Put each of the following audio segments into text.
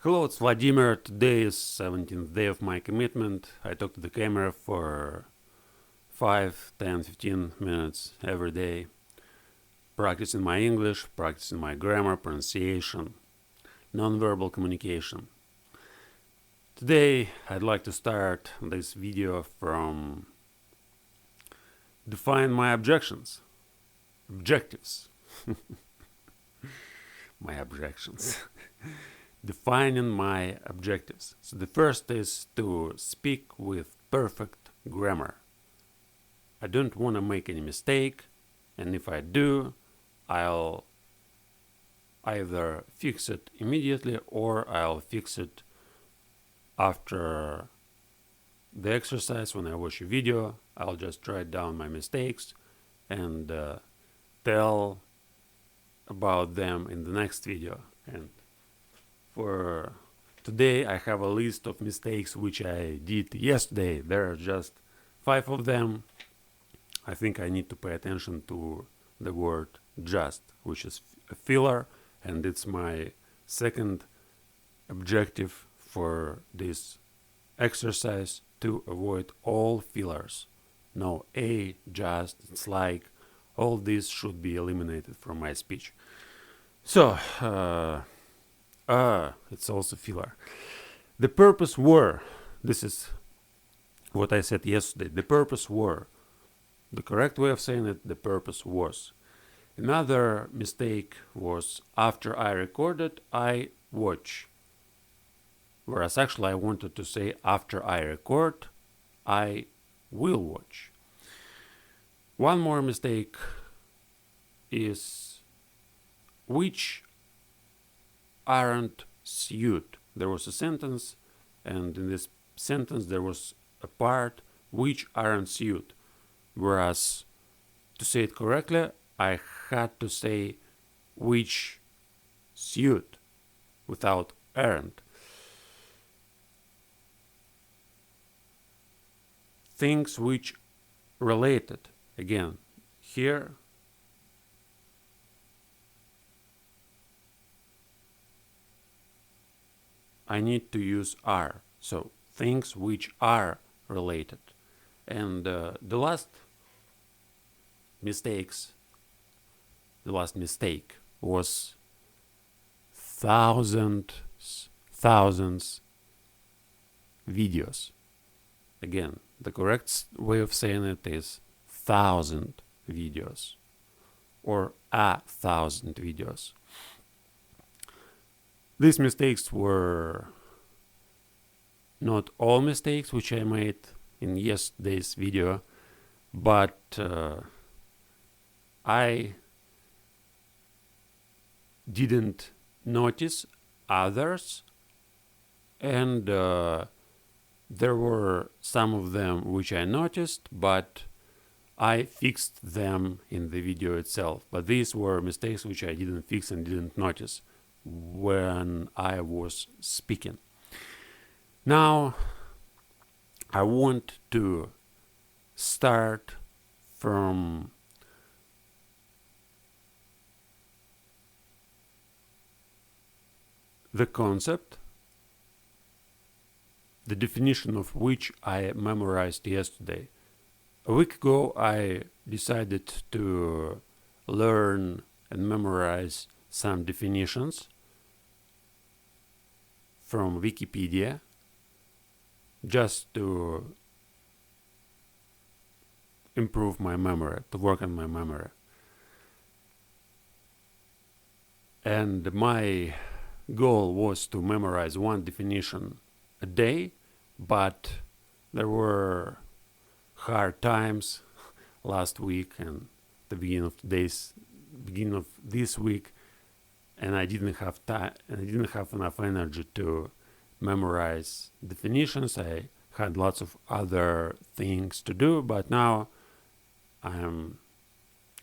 Hello, it's Vladimir. Today is 17th day of my commitment. I talk to the camera for 5, 10, 15 minutes every day, practicing my English, practicing my grammar, pronunciation, nonverbal communication. Today, I'd like to start this video from define my objectives. My objections. Defining my objectives. So the first is to speak with perfect grammar. I don't want to make any mistake, and if I do, I'll either fix it immediately or I'll fix it after the exercise. When I watch a video, I'll just write down my mistakes and tell about them in the next video. And for today, I have a list of mistakes which I did yesterday. There are just 5 of them. I think I need to pay attention to the word just, which is a filler, and it's my second objective for this exercise, to avoid all fillers. No a, just, it's like, all this should be eliminated from my speech. So, it's also filler. The purpose were, this is what I said yesterday, the purpose were. The correct way of saying it, the purpose was. Another mistake was after I recorded, I watch. Whereas actually I wanted to say after I record, I will watch. One more mistake is which aren't suit. There was a sentence, and in this sentence there was a part which aren't suit. Whereas to say it correctly, I had to say which suit without aren't. Things which related. Again, here I need to use are. So things which are related. And the last mistake was thousands videos. Again, the correct way of saying it is 1,000 videos or 1,000 videos. These mistakes were not all mistakes which I made in yesterday's video, but I didn't notice others, and there were some of them which I noticed, but I fixed them in the video itself. But these were mistakes which I didn't fix and didn't notice when I was speaking. Now, I want to start from the concept, the definition of which I memorized yesterday. A week ago, I decided to learn and memorize some definitions from Wikipedia, just to improve my memory, to work on my memory. And my goal was to memorize one definition a day, but there were hard times last week and the beginning of this week, and I didn't have time, and I didn't have enough energy to memorize definitions. I had lots of other things to do, but now I'm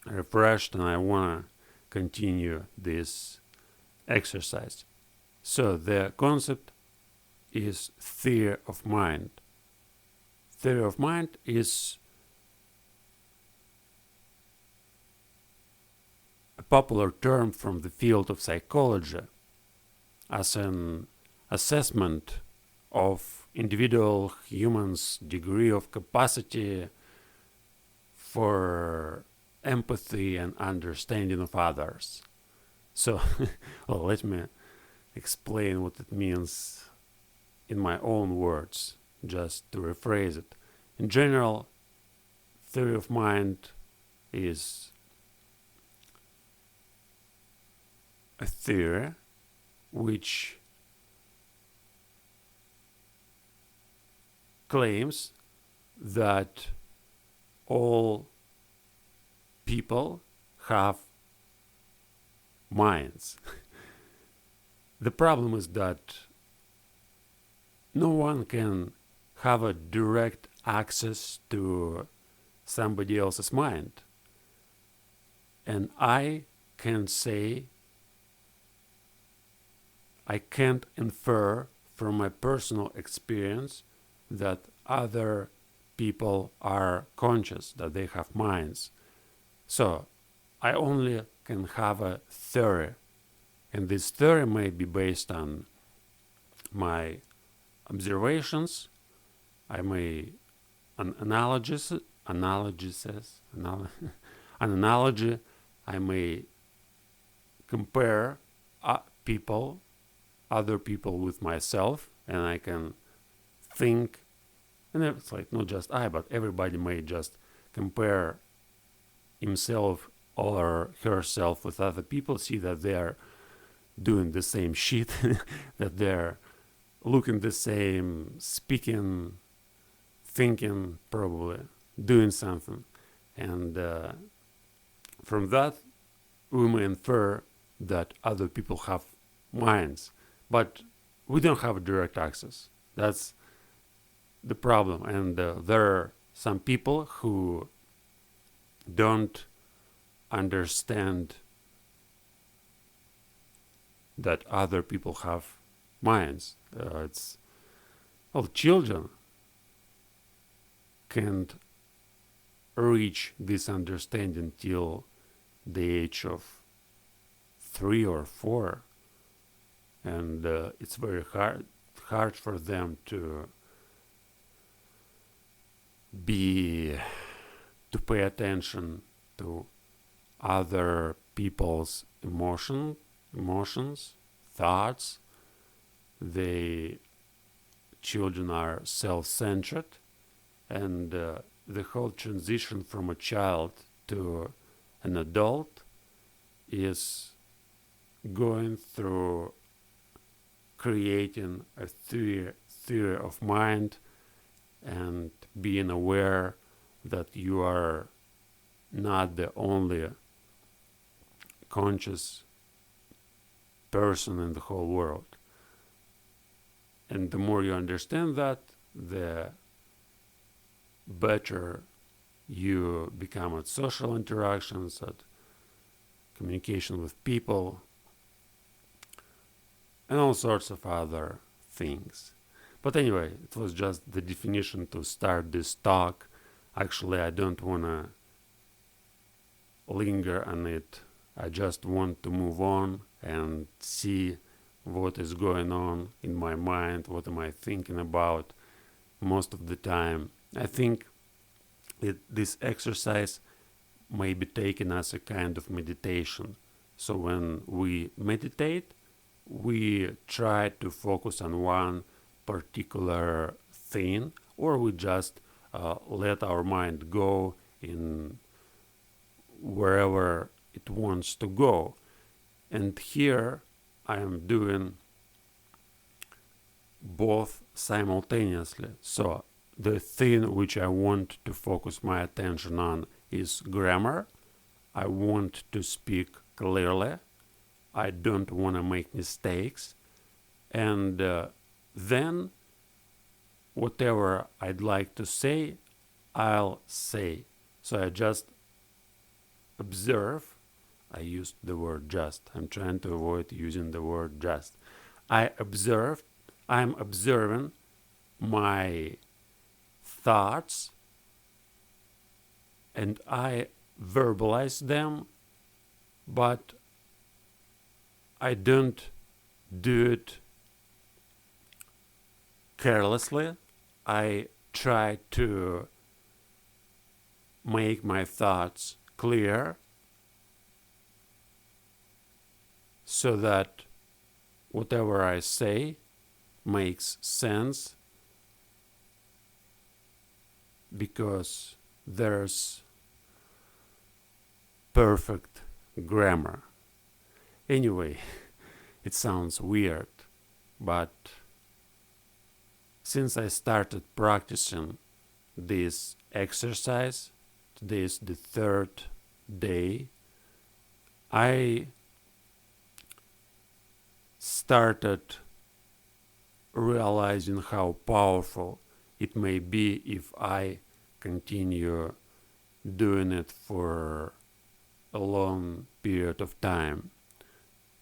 refreshed and I want to continue this exercise. So the concept is theory of mind. Theory of mind is a popular term from the field of psychology, as an assessment of individual humans' degree of capacity for empathy and understanding of others. So, well, let me explain what it means in my own words, just to rephrase it. In general, theory of mind is a theory which claims that all people have minds. The problem is that no one can have a direct access to somebody else's mind. And I can say, I can't infer from my personal experience that other people are conscious, that they have minds. So I only can have a theory, and this theory may be based on my observations. I may an analogy. I may compare other people with myself, and I can think, and it's like not just I, but everybody may just compare himself or herself with other people, see that they're doing the same shit, that they're looking the same, speaking, thinking, probably doing something. And from that, we may infer that other people have minds, but we don't have direct access. That's the problem. And there are some people who don't understand that other people have minds. Children can't reach this understanding till the age of 3 or 4, and it's very hard for them to pay attention to other people's emotions, thoughts. Children are self-centered, and the whole transition from a child to an adult is going through creating a theory of mind and being aware that you are not the only conscious person in the whole world. And the more you understand that, the better you become at social interactions, at communication with people, and all sorts of other things. But anyway, it was just the definition to start this talk. Actually, I don't want to linger on it. I just want to move on and see what is going on in my mind, what am I thinking about most of the time. I think this exercise may be taken as a kind of meditation. So when we meditate, we try to focus on one particular thing, or we just let our mind go in wherever it wants to go. And here I am doing both simultaneously. So the thing which I want to focus my attention on is grammar. I want to speak clearly. I don't want to make mistakes. And then whatever I'd like to say, I'll say. So I just observe. I used the word just. I'm trying to avoid using the word just. I'm observing my thoughts, and I verbalize them, but I don't do it carelessly. I try to make my thoughts clear so that whatever I say makes sense, because there's perfect grammar. Anyway, it sounds weird, but since I started practicing this exercise, today is the third day, I started realizing how powerful it may be if I continue doing it for a long period of time.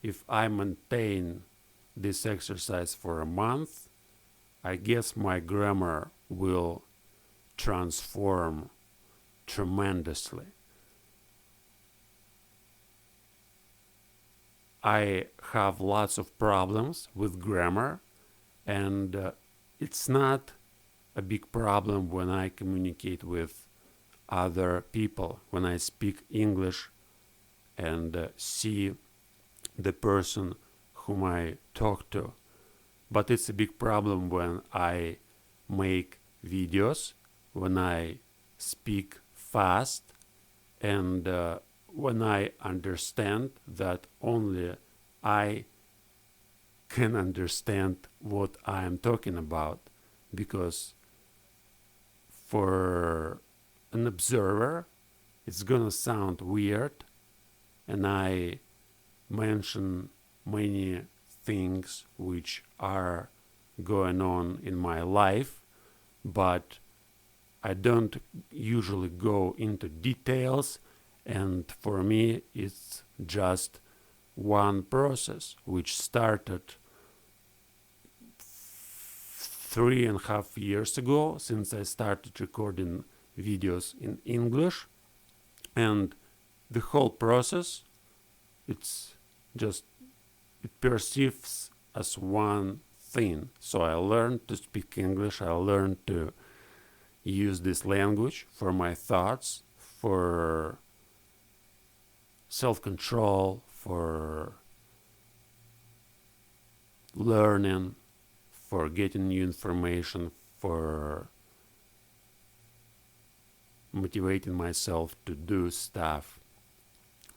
If I maintain this exercise for a month, I guess my grammar will transform tremendously. I have lots of problems with grammar, and it's not a big problem when I communicate with other people, when I speak English and see the person whom I talk to. But it's a big problem when I make videos, when I speak fast, and when I understand that only I can understand what I am talking about, because for an observer it's gonna sound weird, and I mention many things which are going on in my life, but I don't usually go into details, and for me it's just one process which started 3.5 years ago, since I started recording videos in English. And the whole process, it perceives as one thing. So I learned to speak English, I learned to use this language for my thoughts, for self-control, for learning, for getting new information, for motivating myself to do stuff.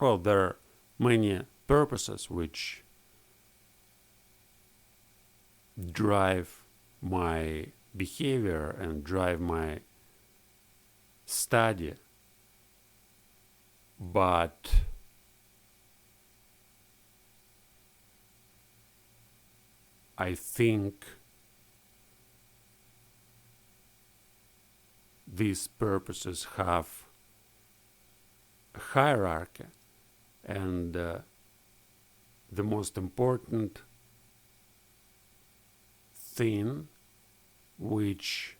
Well, there are many purposes which drive my behavior and drive my study, but I think these purposes have a hierarchy, and the most important thing which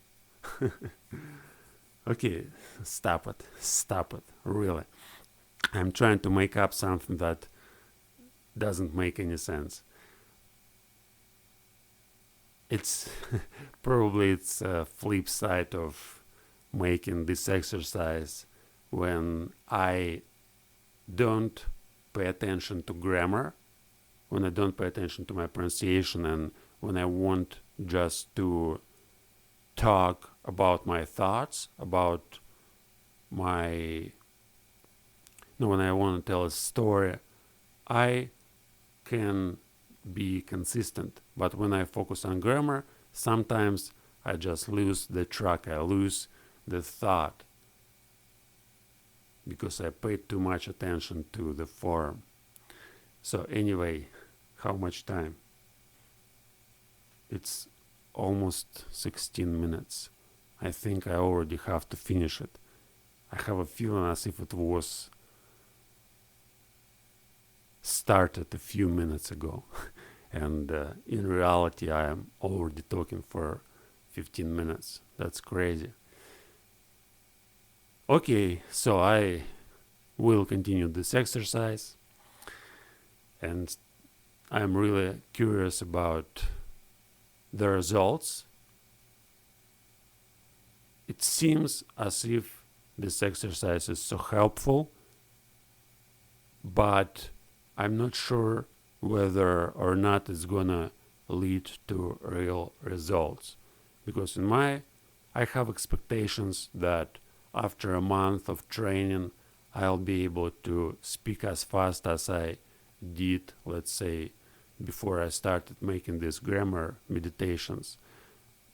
okay, stop it, really. I'm trying to make up something that doesn't make any sense. It's probably it's a flip side of making this exercise when I don't pay attention to grammar, when I don't pay attention to my pronunciation, and when I want just to talk about my thoughts, about my, no, when I want to tell a story, I can be consistent. But when I focus on grammar, sometimes I just lose the track, I lose the thought, because I paid too much attention to the form. So anyway, how much time? It's almost 16 minutes. I think I already have to finish it. I have a feeling as if it was started a few minutes ago. And in reality, I am already talking for 15 minutes. That's crazy. Okay, so I will continue this exercise, and I'm really curious about the results, it seems as if this exercise is so helpful, but I'm not sure whether or not it's gonna lead to real results. Because I have expectations that after a month of training, I'll be able to speak as fast as I did, let's say, before I started making these grammar meditations.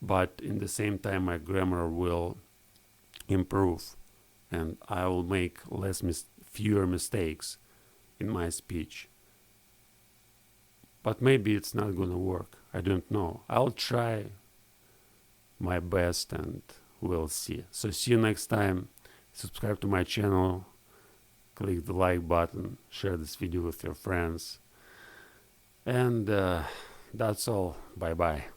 But in the same time, my grammar will improve and I will make fewer mistakes in my speech. But maybe it's not gonna work. I don't know. I'll try my best and we'll see. So see you next time. Subscribe to my channel, click the like button, share this video with your friends, and that's all. Bye bye.